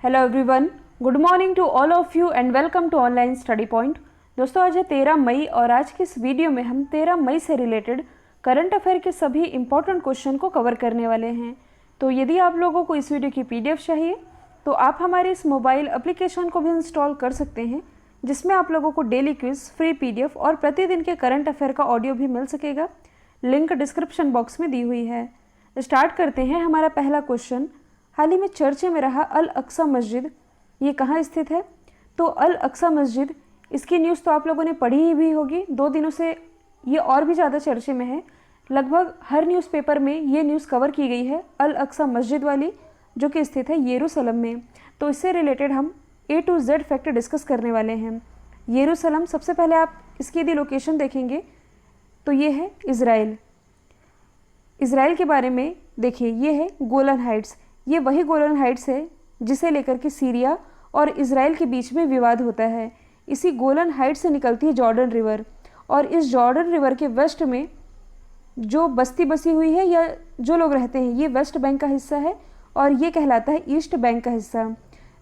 Hello everyone, good morning to all of you and welcome to online study point. दोस्तों, आज है 13 मई और आज की इस वीडियो में हम 13 मई से रिलेटेड करंट अफेयर के सभी इंपॉर्टेंट क्वेश्चन को कवर करने वाले हैं। तो यदि आप लोगों को इस वीडियो की पीडीएफ चाहिए तो आप हमारे इस मोबाइल एप्लीकेशन को भी इंस्टॉल कर सकते हैं, जिसमें आप लोगों को डेली क्विज, फ्री पीडीएफ और प्रतिदिन के करंट अफेयर का ऑडियो भी मिल सकेगा। लिंक डिस्क्रिप्शन बॉक्स में दी हुई है। स्टार्ट करते हैं। हमारा पहला क्वेश्चन, हाल ही में चर्चे में रहा अल अक्सा मस्जिद, ये कहाँ स्थित है? तो अल अक्सा मस्जिद, इसकी न्यूज़ तो आप लोगों ने पढ़ी ही भी होगी। 2 दिनों से ये और भी ज़्यादा चर्चे में है। लगभग हर न्यूज़पेपर में ये न्यूज़ कवर की गई है अल अक्सा मस्जिद वाली, जो कि स्थित है यरूशलेम में। तो इससे रिलेटेड हम A to Z fact discuss करने वाले हैं। यरूशलेम, सबसे पहले आप इसकी यदि लोकेशन देखेंगे तो ये है इज़राइल। इज़राइल के बारे में देखिए, ये है गोलन हाइट्स। ये वही गोलन हाइट्स है जिसे लेकर के सीरिया और इज़राइल के बीच में विवाद होता है। इसी गोलन हाइट्स से निकलती है जॉर्डन रिवर, और इस जॉर्डन रिवर के वेस्ट में जो बस्ती बसी हुई है या जो लोग रहते हैं, ये वेस्ट बैंक का हिस्सा है और ये कहलाता है ईस्ट बैंक का हिस्सा।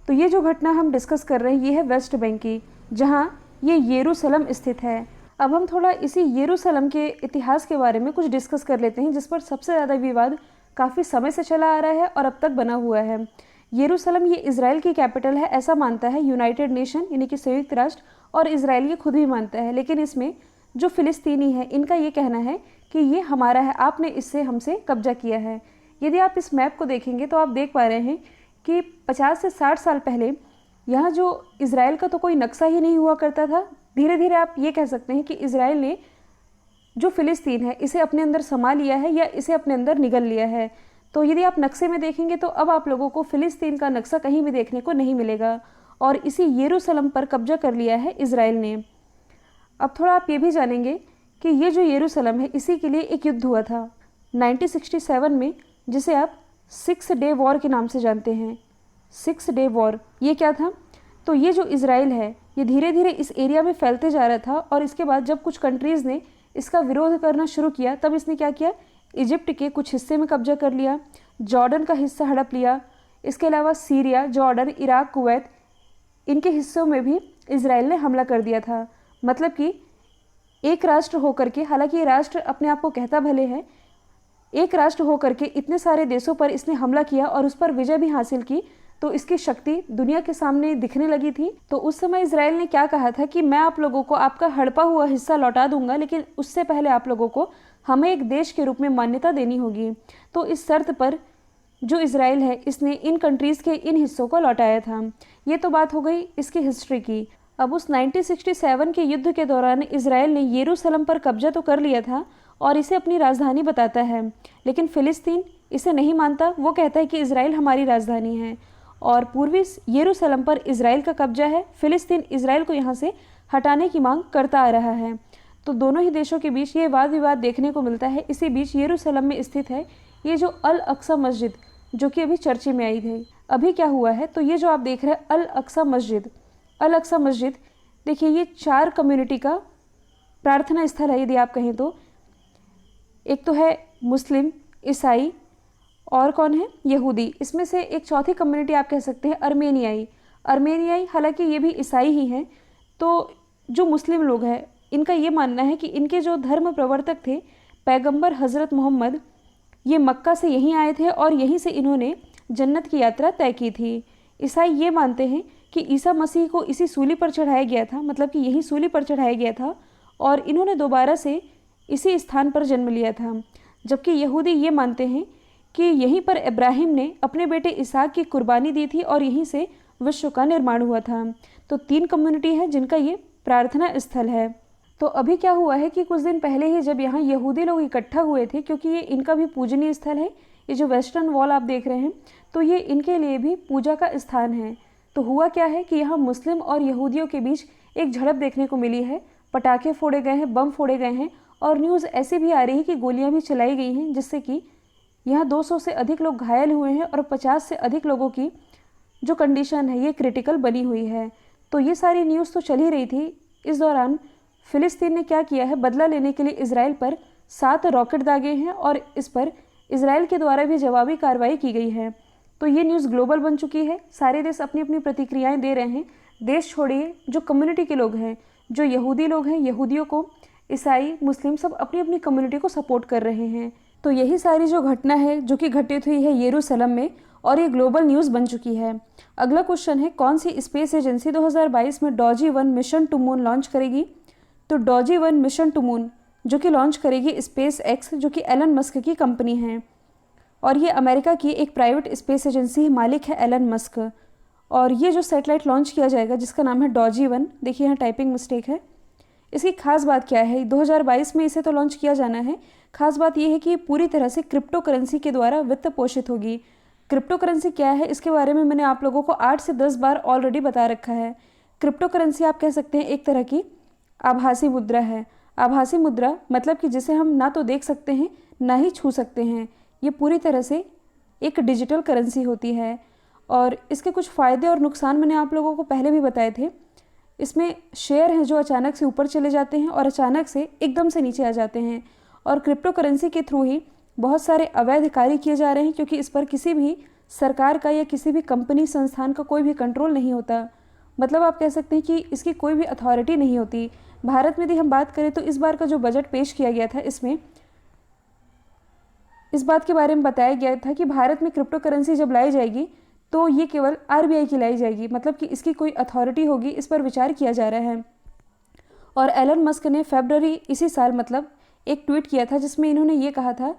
तो ये जो घटना हम डिस्कस कर रहे हैं ये है वेस्ट बैंक की, जहाँ ये यरूशलेम स्थित है। अब हम थोड़ा इसी यरूशलेम के इतिहास के बारे में कुछ डिस्कस कर लेते हैं, जिस पर सबसे ज़्यादा विवाद काफ़ी समय से चला आ रहा है और अब तक बना हुआ है। यरूशलेम ये इज़राइल की कैपिटल है, ऐसा मानता है यूनाइटेड नेशन यानी कि संयुक्त राष्ट्र, और इज़राइल ये खुद भी मानता है। लेकिन इसमें जो फ़िलिस्तीनी है, इनका ये कहना है कि ये हमारा है, आपने इससे हमसे कब्जा किया है। यदि आप इस मैप को देखेंगे तो आप देख पा रहे हैं कि 50 से 60 साल पहले यहाँ जो इज़राइल का तो कोई नक्शा ही नहीं हुआ करता था। धीरे धीरे आप ये कह सकते हैं कि इज़राइल ने जो फ़िलिस्तीन है इसे अपने अंदर समा लिया है या इसे अपने अंदर निगल लिया है। तो यदि आप नक्शे में देखेंगे तो अब आप लोगों को फ़िलिस्तीन का नक्शा कहीं भी देखने को नहीं मिलेगा, और इसी यरूशलेम पर कब्जा कर लिया है इज़राइल ने। अब थोड़ा आप ये भी जानेंगे कि ये जो यरूशलेम है, इसी के लिए एक युद्ध हुआ था 1967 में, जिसे आप 6 डे वॉर के नाम से जानते हैं। 6 डे वॉर, ये क्या था? तो ये जो इज़राइल है ये धीरे धीरे इस एरिया में फैलते जा रहा था, और इसके बाद जब कुछ कंट्रीज़ ने इसका विरोध करना शुरू किया तब इसने क्या किया, इजिप्ट के कुछ हिस्से में कब्जा कर लिया, जॉर्डन का हिस्सा हड़प लिया। इसके अलावा सीरिया, जॉर्डन, इराक, कुवैत, इनके हिस्सों में भी इज़राइल ने हमला कर दिया था। मतलब कि एक राष्ट्र होकर के, हालांकि ये राष्ट्र अपने आप को कहता भले है, एक राष्ट्र होकर के इतने सारे देशों पर इसने हमला किया और उस पर विजय भी हासिल की, तो इसकी शक्ति दुनिया के सामने दिखने लगी थी। तो उस समय इज़राइल ने क्या कहा था कि मैं आप लोगों को आपका हड़पा हुआ हिस्सा लौटा दूंगा, लेकिन उससे पहले आप लोगों को हमें एक देश के रूप में मान्यता देनी होगी। तो इस शर्त पर जो इज़राइल है इसने इन कंट्रीज़ के इन हिस्सों को लौटाया था। ये तो बात हो गई इसकी हिस्ट्री की। अब उस 1967 के युद्ध के दौरान इज़राइल ने यरूशलेम पर कब्जा तो कर लिया था और इसे अपनी राजधानी बताता है, लेकिन फ़िलिस्तीन इसे नहीं मानता। वो कहता है कि इज़राइल हमारी राजधानी है और पूर्वी यरूशलेम पर इज़राइल का कब्जा है। फ़िलिस्तीन इज़राइल को यहाँ से हटाने की मांग करता आ रहा है। तो दोनों ही देशों के बीच ये वाद विवाद देखने को मिलता है। इसी बीच यरूशलेम में स्थित है ये जो अल अक्सा मस्जिद, जो कि अभी चर्चे में आई थी। अभी क्या हुआ है, तो ये जो आप देख रहे हैं अल अक्सा मस्जिद, अल अक्सा मस्जिद, देखिए ये 4 कम्युनिटी का प्रार्थना स्थल है यदि आप कहें तो। एक तो है मुस्लिम, ईसाई, और कौन है, यहूदी। इसमें से एक चौथी कम्युनिटी आप कह सकते हैं अर्मेनियाई। अर्मेनियाई हालांकि ये भी ईसाई ही हैं। तो जो मुस्लिम लोग हैं इनका ये मानना है कि इनके जो धर्म प्रवर्तक थे पैगंबर हज़रत मोहम्मद, ये मक्का से यहीं आए थे और यहीं से इन्होंने जन्नत की यात्रा तय की थी। ईसाई ये मानते हैं कि ईसा मसीह को इसी सूली पर चढ़ाया गया था, मतलब कि यही सूली पर चढ़ाया गया था और इन्होंने दोबारा से इसी स्थान पर जन्म लिया था। जबकि यहूदी ये मानते हैं कि यहीं पर इब्राहिम ने अपने बेटे इसहाक की कुर्बानी दी थी और यहीं से विश्व का निर्माण हुआ था। तो 3 कम्युनिटी है जिनका ये प्रार्थना स्थल है। तो अभी क्या हुआ है कि कुछ दिन पहले ही जब यहाँ यहूदी लोग इकट्ठा हुए थे, क्योंकि ये इनका भी पूजनीय स्थल है, ये जो वेस्टर्न वॉल आप देख रहे हैं, तो ये इनके लिए भी पूजा का स्थान है। तो हुआ क्या है कि यहाँ मुस्लिम और यहूदियों के बीच एक झड़प देखने को मिली है। पटाखे फोड़े गए हैं, बम फोड़े गए हैं, और न्यूज़ ऐसी भी आ रही है कि गोलियाँ भी चलाई गई हैं, जिससे कि यहाँ 200 से अधिक लोग घायल हुए हैं और 50 से अधिक लोगों की जो कंडीशन है ये क्रिटिकल बनी हुई है। तो ये सारी न्यूज़ तो चल ही रही थी। इस दौरान फ़िलिस्तीन ने क्या किया है, बदला लेने के लिए इज़राइल पर 7 रॉकेट दागे हैं और इस पर इज़राइल के द्वारा भी जवाबी कार्रवाई की गई है। तो ये न्यूज़ ग्लोबल बन चुकी है। सारे देश अपनी अपनी प्रतिक्रियाएं दे रहे हैं। देश छोड़िए, जो कम्युनिटी के लोग हैं, जो यहूदी लोग हैं, यहूदियों को, ईसाई, मुस्लिम, सब अपनी अपनी कम्युनिटी को सपोर्ट कर रहे हैं। तो यही सारी जो घटना है जो कि घटित हुई है यरूशलेम में, और ये ग्लोबल न्यूज़ बन चुकी है। अगला क्वेश्चन है, कौन सी स्पेस एजेंसी 2022 में डॉजी-1 मिशन टू मून लॉन्च करेगी? तो डॉजी-1 मिशन टू मून जो कि लॉन्च करेगी स्पेस एक्स, जो कि एलन मस्क की कंपनी है, और ये अमेरिका की एक प्राइवेट स्पेस एजेंसी है, मालिक है एलन मस्क। और ये जो सैटेलाइट लॉन्च किया जाएगा जिसका नाम है डॉजी-1, देखिए यहाँ टाइपिंग मिस्टेक है। इसकी खास बात क्या है, 2022 में इसे तो लॉन्च किया जाना है। खास बात यह है कि पूरी तरह से क्रिप्टो करेंसी के द्वारा वित्त पोषित होगी। क्रिप्टो करेंसी क्या है, इसके बारे में मैंने आप लोगों को 8 से 10 बार ऑलरेडी बता रखा है। क्रिप्टो करेंसी आप कह सकते हैं एक तरह की आभासी मुद्रा है। आभासी मुद्रा मतलब कि जिसे हम ना तो देख सकते हैं ना ही छू सकते हैं। ये पूरी तरह से एक डिजिटल करेंसी होती है, और इसके कुछ फ़ायदे और नुकसान मैंने आप लोगों को पहले भी बताए थे। इसमें शेयर हैं जो अचानक से ऊपर चले जाते हैं और अचानक से एकदम से नीचे आ जाते हैं, और क्रिप्टो करेंसी के थ्रू ही बहुत सारे अवैध कार्य किए जा रहे हैं, क्योंकि इस पर किसी भी सरकार का या किसी भी कंपनी संस्थान का कोई भी कंट्रोल नहीं होता। मतलब आप कह सकते हैं कि इसकी कोई भी अथॉरिटी नहीं होती। भारत में यदि हम बात करें तो इस बार का जो बजट पेश किया गया था, इसमें इस बात के बारे में बताया गया था कि भारत में क्रिप्टो करेंसी जब लाई जाएगी तो ये केवल आरबीआई की लाई जाएगी, मतलब कि इसकी कोई अथॉरिटी होगी, इस पर विचार किया जा रहा है। और एलन मस्क ने फरवरी इसी साल मतलब एक ट्वीट किया था जिसमें इन्होंने ये कहा था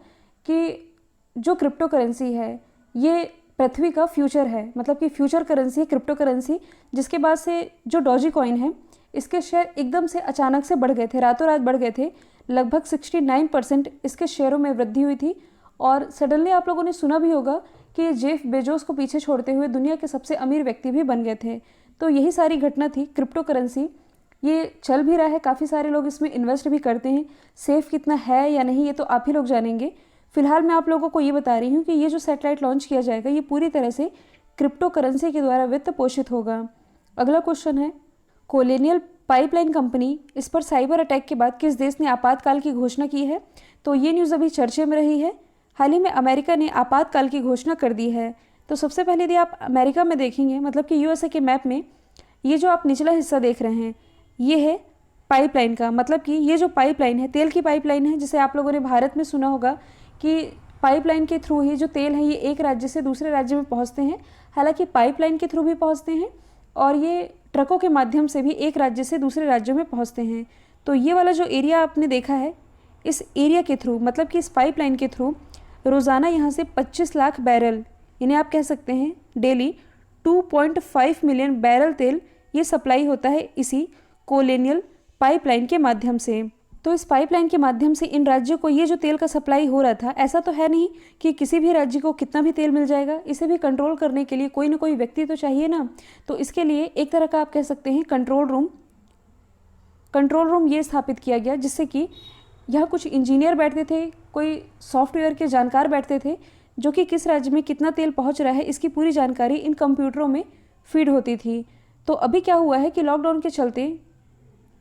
कि जो क्रिप्टो करेंसी है ये पृथ्वी का फ्यूचर है, मतलब कि फ्यूचर करेंसी है क्रिप्टो करेंसी। जिसके बाद से जो डॉजी कॉइन है इसके शेयर एकदम से अचानक से बढ़ गए थे, रातों रात बढ़ गए थे। लगभग 69% इसके शेयरों में वृद्धि हुई थी। और सडनली आप लोगों ने सुना भी होगा कि जेफ बेजोस को पीछे छोड़ते हुए दुनिया के सबसे अमीर व्यक्ति भी बन गए थे। तो यही सारी घटना थी। क्रिप्टो करेंसी ये चल भी रहा है, काफ़ी सारे लोग इसमें इन्वेस्ट भी करते हैं। सेफ कितना है या नहीं ये तो आप ही लोग जानेंगे। फिलहाल मैं आप लोगों को ये बता रही हूँ कि ये जो सैटेलाइट लॉन्च किया जाएगा ये पूरी तरह से क्रिप्टो करेंसी के द्वारा वित्त पोषित होगा। अगला क्वेश्चन है, कोलोनियल पाइपलाइन कंपनी, इस पर साइबर अटैक के बाद किस देश ने आपातकाल की घोषणा की है? तो ये न्यूज़ अभी चर्चे में रही है। हाल ही में अमेरिका ने आपातकाल की घोषणा कर दी है। तो सबसे पहले यदि आप अमेरिका में देखेंगे, मतलब कि यूएसए के मैप में ये जो आप निचला हिस्सा देख रहे हैं ये है पाइपलाइन का, मतलब कि ये जो पाइपलाइन है तेल की पाइपलाइन है, जिसे आप लोगों ने भारत में सुना होगा कि पाइपलाइन के थ्रू ही जो तेल है ये एक राज्य से दूसरे राज्य में पहुंचते हैं। हालांकि पाइपलाइन के थ्रू भी पहुंचते हैं और ये ट्रकों के माध्यम से भी एक राज्य से दूसरे राज्यों में पहुंचते हैं। तो ये वाला जो एरिया आपने देखा है, इस एरिया के थ्रू मतलब कि इस पाइपलाइन के थ्रू रोज़ाना यहाँ से 25 लाख बैरल, इन्हें आप कह सकते हैं डेली 2.5 मिलियन बैरल तेल ये सप्लाई होता है इसी कोलोनियल पाइपलाइन के माध्यम से। तो इस पाइपलाइन के माध्यम से इन राज्यों को ये जो तेल का सप्लाई हो रहा था, ऐसा तो है नहीं कि किसी भी राज्य को कितना भी तेल मिल जाएगा। इसे भी कंट्रोल करने के लिए कोई ना कोई व्यक्ति तो चाहिए ना। तो इसके लिए एक तरह का आप कह सकते हैं कंट्रोल रूम ये स्थापित किया गया, जिससे कि यहाँ कुछ इंजीनियर बैठते थे, कोई सॉफ्टवेयर के जानकार बैठते थे, जो कि किस राज्य में कितना तेल पहुँच रहा है इसकी पूरी जानकारी इन कंप्यूटरों में फीड होती थी। तो अभी क्या हुआ है कि लॉकडाउन के चलते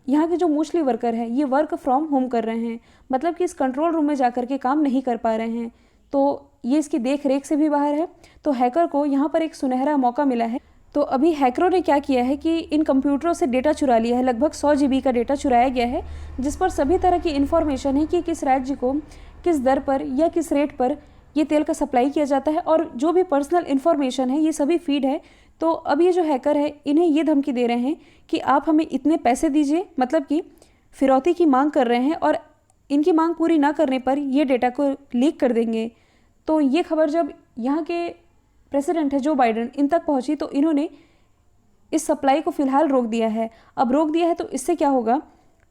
यहाँ के जो मोस्टली वर्कर हैं ये वर्क फ्रॉम होम कर रहे हैं, मतलब कि इस कंट्रोल रूम में जाकर के काम नहीं कर पा रहे हैं। तो ये इसकी देख रेख से भी बाहर है। तो हैकर को यहाँ पर एक सुनहरा मौका मिला है। तो अभी हैकरों ने क्या किया है कि इन कंप्यूटरों से डेटा चुरा लिया है। लगभग 100 GB का डेटा चुराया गया है, जिस पर सभी तरह की इन्फॉर्मेशन है कि किस राज्य को किस दर पर या किस रेट पर ये तेल का सप्लाई किया जाता है, और जो भी पर्सनल इन्फॉर्मेशन है ये सभी फीड है। तो अब ये जो हैकर है इन्हें ये धमकी दे रहे हैं कि आप हमें इतने पैसे दीजिए, मतलब कि फिरौती की मांग कर रहे हैं, और इनकी मांग पूरी ना करने पर ये डेटा को लीक कर देंगे। तो ये खबर जब यहाँ के प्रेसिडेंट है जो बाइडेन इन तक पहुँची तो इन्होंने इस सप्लाई को फ़िलहाल रोक दिया है। अब रोक दिया है तो इससे क्या होगा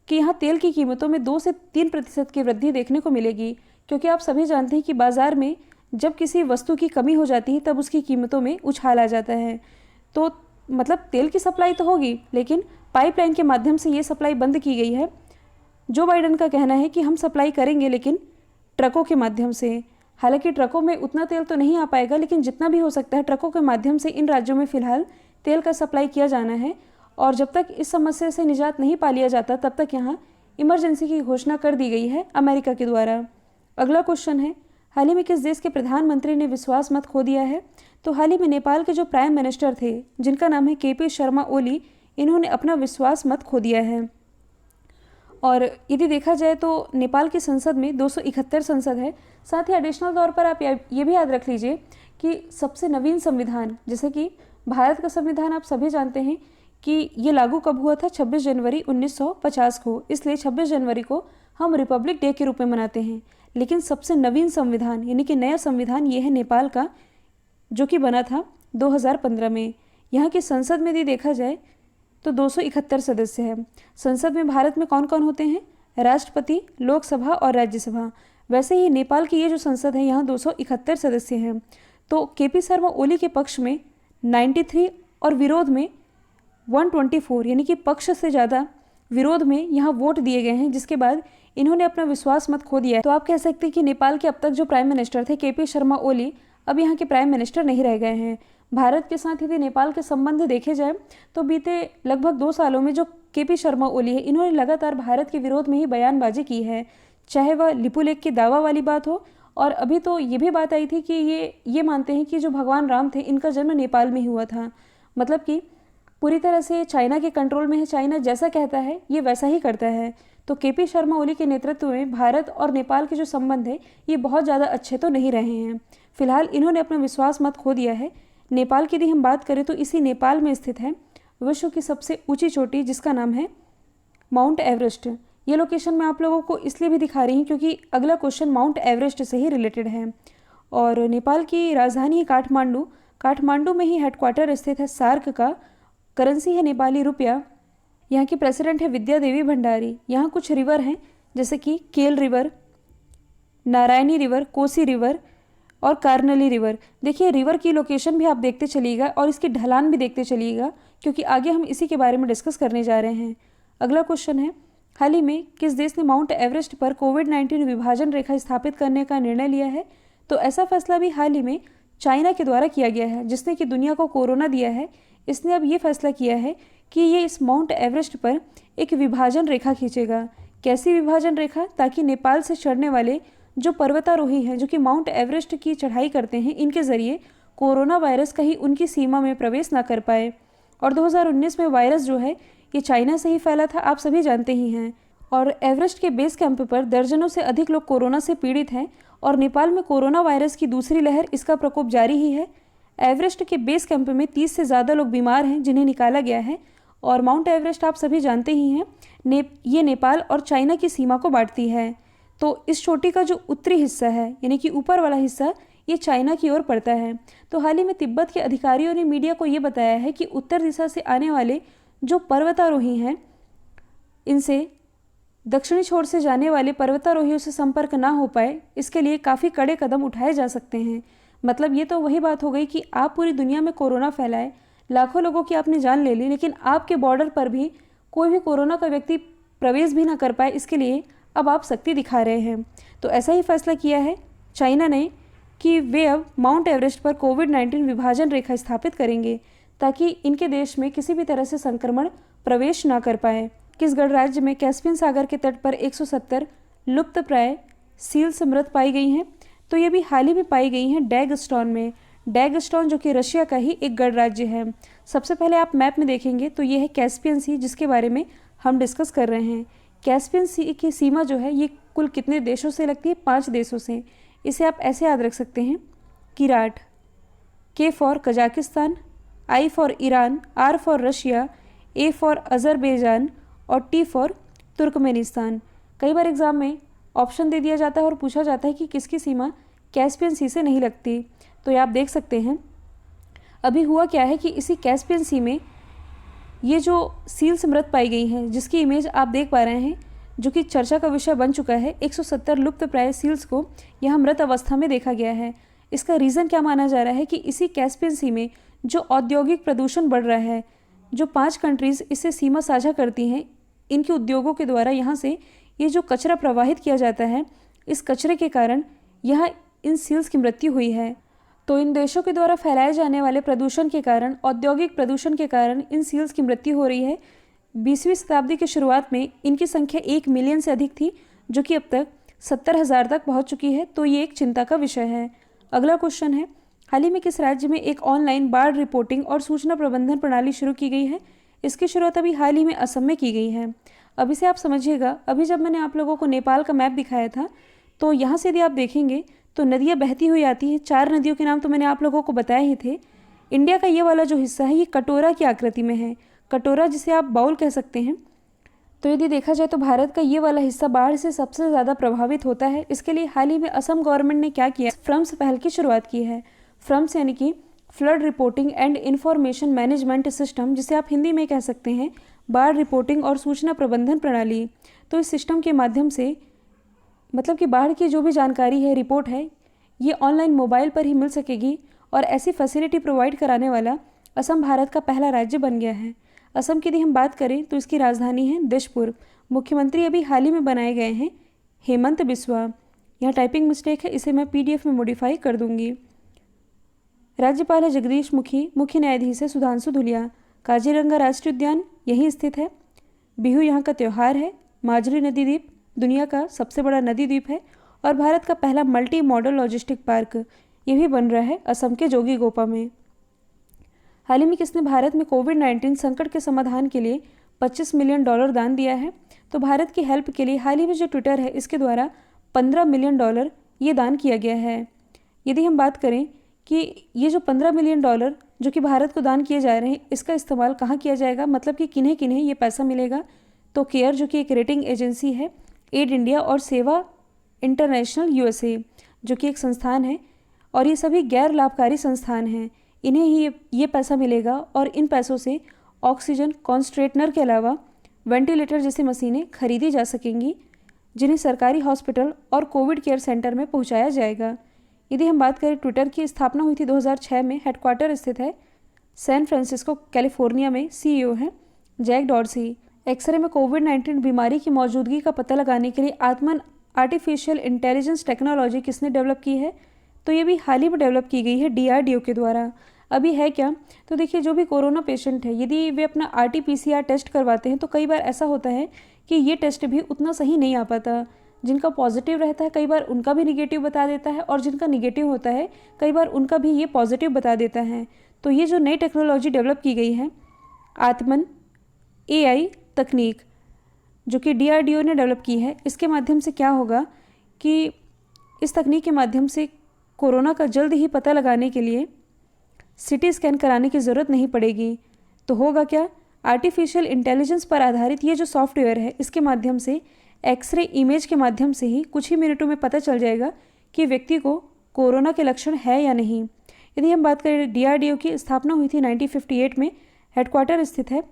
कि यहाँ तेल की कीमतों में 2 से 3% की वृद्धि देखने को मिलेगी, क्योंकि आप सभी जानते हैं कि बाज़ार में जब किसी वस्तु की कमी हो जाती है तब उसकी कीमतों में उछाल आ जाता है। तो मतलब तेल की सप्लाई तो होगी, लेकिन पाइपलाइन के माध्यम से ये सप्लाई बंद की गई है। जो बाइडेन का कहना है कि हम सप्लाई करेंगे लेकिन ट्रकों के माध्यम से। हालांकि ट्रकों में उतना तेल तो नहीं आ पाएगा, लेकिन जितना भी हो सकता है ट्रकों के माध्यम से इन राज्यों में फ़िलहाल तेल का सप्लाई किया जाना है। और जब तक इस समस्या से निजात नहीं पा लिया जाता तब तक यहाँ इमरजेंसी की घोषणा कर दी गई है अमेरिका के द्वारा। अगला क्वेश्चन है, हाल ही में किस देश के प्रधानमंत्री ने विश्वास मत खो दिया है? तो हाल ही में नेपाल के जो प्राइम मिनिस्टर थे, जिनका नाम है केपी शर्मा ओली, इन्होंने अपना विश्वास मत खो दिया है। और यदि देखा जाए तो नेपाल की संसद में 271 संसद है। साथ ही एडिशनल तौर पर आप ये भी याद रख लीजिए कि सबसे नवीन संविधान, जैसे कि भारत का संविधान आप सभी जानते हैं कि ये लागू कब हुआ था, 26 जनवरी 1950 को। इसलिए 26 जनवरी को हम रिपब्लिक डे के रूप में मनाते हैं। लेकिन सबसे नवीन संविधान यानी कि नया संविधान ये है नेपाल का, जो कि बना था 2015 में। यहाँ की संसद में यदि देखा जाए तो 271 सदस्य हैं। संसद में भारत में कौन कौन होते हैं? राष्ट्रपति, लोकसभा और राज्यसभा। वैसे ही नेपाल की ये जो संसद है यहाँ 271 सदस्य हैं। तो केपी शर्मा ओली के पक्ष में 93 और विरोध में 124 यानी कि पक्ष से ज़्यादा विरोध में यहाँ वोट दिए गए हैं, जिसके बाद इन्होंने अपना विश्वास मत खो दिया है। तो आप कह सकते हैं कि नेपाल के अब तक जो प्राइम मिनिस्टर थे केपी शर्मा ओली, अब यहाँ के प्राइम मिनिस्टर नहीं रह गए हैं। भारत के साथ यदि नेपाल के संबंध देखे जाए तो बीते लगभग 2 सालों में जो केपी शर्मा ओली है, इन्होंने लगातार भारत के विरोध में ही बयानबाजी की है, चाहे वह लिपुलेख के दावा वाली बात हो, और अभी तो ये भी बात आई थी कि ये मानते हैं कि जो भगवान राम थे इनका जन्म नेपाल में ही हुआ था। मतलब कि पूरी तरह से चाइना के कंट्रोल में है, चाइना जैसा कहता है ये वैसा ही करता है। तो केपी शर्मा ओली के नेतृत्व में भारत और नेपाल के जो संबंध है ये बहुत ज़्यादा अच्छे तो नहीं रहे हैं। फिलहाल इन्होंने अपना विश्वास मत खो दिया है। नेपाल की यदि हम बात करें तो इसी नेपाल में स्थित है विश्व की सबसे ऊंची चोटी, जिसका नाम है माउंट एवरेस्ट। ये लोकेशन मैं आप लोगों को इसलिए भी दिखा रही हूँ क्योंकि अगला क्वेश्चन माउंट एवरेस्ट से ही रिलेटेड है। और नेपाल की राजधानी है काठमांडू। काठमांडू में ही हेडक्वार्टर स्थित है सार्क का। करेंसी है नेपाली रुपया। यहाँ की प्रेसिडेंट है विद्या देवी भंडारी। यहाँ कुछ रिवर हैं जैसे कि केल river, Narayani river, Kosi river और कार्नली रिवर। देखिए रिवर की लोकेशन भी आप देखते चलिएगा और इसकी ढलान भी देखते चलिएगा, क्योंकि आगे हम इसी के बारे में डिस्कस करने जा रहे हैं। अगला क्वेश्चन है, हाल ही में किस देश ने माउंट एवरेस्ट पर कोविड-19 विभाजन रेखा स्थापित करने का निर्णय लिया है? तो ऐसा फैसला भी हाल ही में चाइना के द्वारा किया गया है, जिसने कि दुनिया को कोरोना दिया है। इसने अब ये फैसला किया है कि ये इस माउंट एवरेस्ट पर एक विभाजन रेखा खींचेगा। कैसी विभाजन रेखा? ताकि नेपाल से चढ़ने वाले जो पर्वतारोही हैं, जो कि माउंट एवरेस्ट की चढ़ाई करते हैं, इनके ज़रिए कोरोना वायरस कहीं उनकी सीमा में प्रवेश ना कर पाए। और 2019 में वायरस जो है ये चाइना से ही फैला था, आप सभी जानते ही हैं। और एवरेस्ट के बेस कैंप पर दर्जनों से अधिक लोग कोरोना से पीड़ित हैं और नेपाल में कोरोना वायरस की दूसरी लहर, इसका प्रकोप जारी ही है। एवरेस्ट के बेस कैंप में 30 से ज़्यादा लोग बीमार हैं जिन्हें निकाला गया है। और माउंट एवरेस्ट आप सभी जानते ही हैं, ये नेपाल और चाइना की सीमा को बांटती है। तो इस चोटी का जो उत्तरी हिस्सा है यानी कि ऊपर वाला हिस्सा, ये चाइना की ओर पड़ता है। तो हाल ही में तिब्बत के अधिकारियों ने मीडिया को ये बताया है कि उत्तर दिशा से आने वाले जो पर्वतारोही हैं, इनसे दक्षिणी छोर से जाने वाले पर्वतारोहियों से संपर्क ना हो पाए, इसके लिए काफ़ी कड़े कदम उठाए जा सकते हैं। मतलब ये तो वही बात हो गई कि आप पूरी दुनिया में कोरोना फैलाए, लाखों लोगों की आपने जान ले ली, लेकिन आपके बॉर्डर पर भी कोई भी कोरोना का व्यक्ति प्रवेश भी ना कर पाए, इसके लिए अब आप सख्ती दिखा रहे हैं। तो ऐसा ही फैसला किया है चाइना ने कि वे अब माउंट एवरेस्ट पर कोविड-19 विभाजन रेखा स्थापित करेंगे ताकि इनके देश में किसी भी तरह से संक्रमण प्रवेश ना कर पाए। किस गणराज्य में कैस्पियन सागर के तट पर 170 लुप्तप्राय सील्स मृत पाई गई हैं? तो ये भी हाल ही में पाई गई हैं डैगस्टॉन में। डैगस्टॉन जो कि रशिया का ही एक गणराज्य है। सबसे पहले आप मैप में देखेंगे तो ये है कैस्पियन सी, जिसके बारे में हम डिस्कस कर रहे हैं। कैस्पियन सी की सीमा जो है ये कुल कितने देशों से लगती है? 5 देशों से। इसे आप ऐसे याद रख सकते हैं, किराट, K for Kazakhstan, I for Iran, R for Russia, A for Azerbaijan और टी फॉर तुर्कमेनिस्तान। कई बार एग्जाम में ऑप्शन दे दिया जाता है और पूछा जाता है कि किसकी सीमा कैस्पियन सी से नहीं लगती। तो ये आप देख सकते हैं अभी हुआ क्या है कि इसी कैस्पियन सी में ये जो सील्स मृत पाई गई हैं, जिसकी इमेज आप देख पा रहे हैं, जो कि चर्चा का विषय बन चुका है। 170 लुप्तप्राय सील्स को यहाँ मृत अवस्था में देखा गया है। इसका रीज़न क्या माना जा रहा है कि इसी कैस्पियन सी में जो औद्योगिक प्रदूषण बढ़ रहा है, जो 5 कंट्रीज़ इससे सीमा साझा करती हैं, इनके उद्योगों के द्वारा यहाँ से ये जो कचरा प्रवाहित किया जाता है, इस कचरे के कारण यहाँ इन सील्स की मृत्यु हुई है। तो इन देशों के द्वारा फैलाए जाने वाले प्रदूषण के कारण, औद्योगिक प्रदूषण के कारण इन सील्स की मृत्यु हो रही है। 20वीं शताब्दी की शुरुआत में इनकी संख्या 1 मिलियन से अधिक थी, जो कि अब तक 70,000 तक पहुंच चुकी है। तो ये एक चिंता का विषय है। अगला क्वेश्चन है, हाल ही में किस राज्य में एक ऑनलाइन बाढ़ रिपोर्टिंग और सूचना प्रबंधन प्रणाली शुरू की गई है? इसकी शुरुआत अभी हाल ही में असम में की गई है। अब इसे आप समझिएगा, अभी जब मैंने आप लोगों को नेपाल का मैप दिखाया था तो यहाँ से यदि आप देखेंगे तो नदियाँ बहती हुई आती हैं। 4 नदियों के नाम तो मैंने आप लोगों को बताए ही थे। इंडिया का ये वाला जो हिस्सा है ये कटोरा की आकृति में है, कटोरा जिसे आप बाउल कह सकते हैं। तो यदि देखा जाए तो भारत का ये वाला हिस्सा बाढ़ से सबसे ज़्यादा प्रभावित होता है। इसके लिए हाल ही में असम गवर्नमेंट ने क्या किया, फ्रम्स पहल की शुरुआत की है। फ्रम्स यानी कि flood reporting and information management system, जिसे आप हिंदी में कह सकते हैं बाढ़ रिपोर्टिंग और सूचना प्रबंधन प्रणाली। तो इस सिस्टम के माध्यम से मतलब कि बाढ़ की जो भी जानकारी है, रिपोर्ट है, ये ऑनलाइन मोबाइल पर ही मिल सकेगी और ऐसी फैसिलिटी प्रोवाइड कराने वाला असम भारत का पहला राज्य बन गया है। असम की यदि हम बात करें तो इसकी राजधानी है दिसपुर। मुख्यमंत्री अभी हाल ही में बनाए गए हैं हेमंत बिस्वा। यहाँ टाइपिंग मिस्टेक है, इसे मैं PDF में मॉडिफाई कर दूंगी। राज्यपाल है जगदीश मुखी, मुख्य न्यायाधीश है सुधांशु धुलिया। काजीरंगा राष्ट्रीय उद्यान यहीं स्थित है। बिहू यहाँ का त्यौहार है। माजुली नदी द्वीप दुनिया का सबसे बड़ा नदी द्वीप है और भारत का पहला मल्टी मॉडल लॉजिस्टिक पार्क ये भी बन रहा है असम के जोगीघोपा में। हाल ही में किसने भारत में कोविड-19 संकट के समाधान के लिए $25 मिलियन दान दिया है? तो भारत की हेल्प के लिए हाल ही में जो ट्विटर है इसके द्वारा $15 मिलियन ये दान किया गया है। यदि हम बात करें कि ये जो $15 मिलियन जो कि भारत को दान किए जा रहे हैं, इसका इस्तेमाल कहाँ किया जाएगा, मतलब कि किन्हें किन्हें ये पैसा मिलेगा? तो केयर जो कि एक रेटिंग एजेंसी है, एड इंडिया और सेवा इंटरनेशनल USA जो कि एक संस्थान है और ये सभी गैर लाभकारी संस्थान हैं, इन्हें ही ये पैसा मिलेगा और इन पैसों से ऑक्सीजन कॉन्सन्ट्रेटर के अलावा वेंटिलेटर जैसी मशीनें खरीदी जा सकेंगी, जिन्हें सरकारी हॉस्पिटल और कोविड केयर सेंटर में पहुंचाया जाएगा। यदि हम बात करें, ट्विटर की स्थापना हुई थी 2006 में। हेडक्वार्टर स्थित है सैन फ्रांसिस्को कैलिफोर्निया में। CEO है जैक डॉर्सी। एक्सरे में कोविड-19 बीमारी की मौजूदगी का पता लगाने के लिए आत्मन आर्टिफिशियल इंटेलिजेंस टेक्नोलॉजी किसने डेवलप की है? तो ये भी हाल ही में डेवलप की गई है DRDO के द्वारा। अभी है क्या, तो देखिए जो भी कोरोना पेशेंट है यदि वे अपना RT-PCR टेस्ट करवाते हैं तो कई बार ऐसा होता है कि ये टेस्ट भी उतना सही नहीं आ पाता। जिनका पॉजिटिव रहता है कई बार उनका भी निगेटिव बता देता है और जिनका निगेटिव होता है कई बार उनका भी ये पॉजिटिव बता देता है। तो ये जो नई टेक्नोलॉजी डेवलप की गई है आत्मन AI तकनीक जो कि DRDO ने डेवलप की है, इसके माध्यम से क्या होगा कि इस तकनीक के माध्यम से कोरोना का जल्द ही पता लगाने के लिए CT स्कैन कराने की ज़रूरत नहीं पड़ेगी। तो होगा क्या, आर्टिफिशियल इंटेलिजेंस पर आधारित ये जो सॉफ्टवेयर है इसके माध्यम से एक्सरे इमेज के माध्यम से ही कुछ ही मिनटों में पता चल जाएगा कि व्यक्ति को कोरोना के लक्षण है या नहीं। यदि हम बात करें, DRDO की स्थापना हुई थी 1958 में। हेडक्वार्टर स्थित है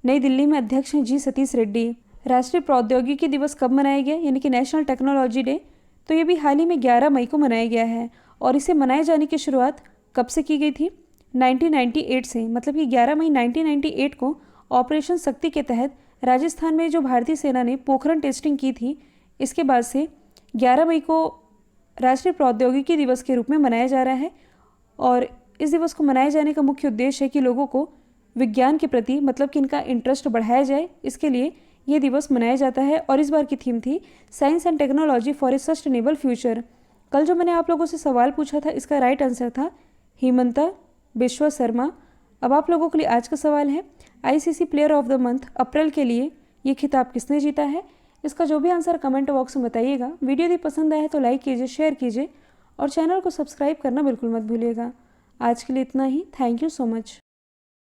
नई दिल्ली में। अध्यक्ष हैं G सतीश रेड्डी। राष्ट्रीय प्रौद्योगिकी दिवस कब मनाया गया, यानी कि नेशनल टेक्नोलॉजी डे? तो ये भी हाल ही में 11 मई को मनाया गया है और इसे मनाए जाने की शुरुआत कब से की गई थी? 1998 से। मतलब कि 11 मई 1998 को ऑपरेशन शक्ति के तहत राजस्थान में जो भारतीय सेना ने पोखरण टेस्टिंग की थी, इसके बाद से 11 मई को राष्ट्रीय प्रौद्योगिकी दिवस के रूप में मनाया जा रहा है। और इस दिवस को मनाए जाने का मुख्य उद्देश्य है कि लोगों को विज्ञान के प्रति मतलब कि इनका इंटरेस्ट बढ़ाया जाए, इसके लिए ये दिवस मनाया जाता है। और इस बार की थीम थी science and technology for a sustainable future. कल जो मैंने आप लोगों से सवाल पूछा था इसका राइट आंसर था हेमंता बिस्वा शर्मा। अब आप लोगों के लिए आज का सवाल है, ICC player of the month अप्रैल के लिए ये खिताब किसने जीता है? इसका जो भी आंसर कमेंट बॉक्स में बताइएगा। वीडियो यदि पसंद आए तो लाइक कीजिए, शेयर कीजिए और चैनल को सब्सक्राइब करना बिल्कुल मत भूलिएगा। आज के लिए इतना ही। Thank you so much.